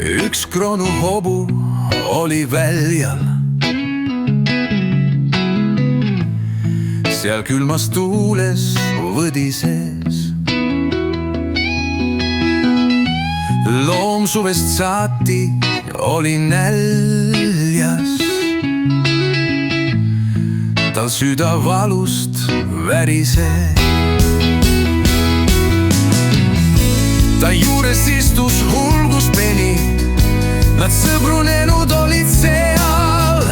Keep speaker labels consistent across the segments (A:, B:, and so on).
A: Üks kronuhobu oli väljal. Seal külmas tuules võdises. Loom suvest saati oli näljas. Tal süda valust värises. Ta juures istus hulguspeni. Nad sõbrunenud olid seal.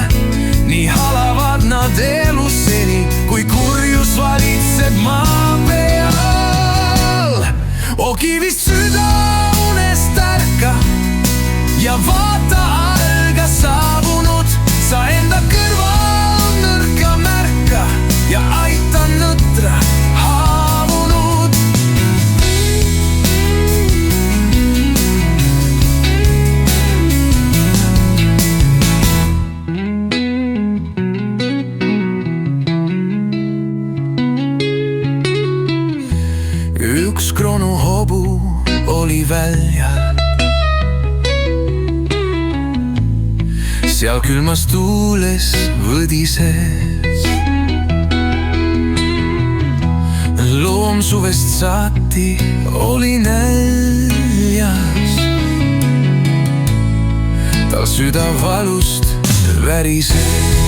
A: Nii halavad nad elu seni, kui kurjus valitseb maa peal. O kivist süda unest ärka ja vaata alga saabunud. Sa enda kõrval nõrka märka ja aita nõtra haavunud. Üks kronuhobu oli väljal. Seal külmas tuules võdises. Loom suvest saati oli näljas. Tal süda valust värises.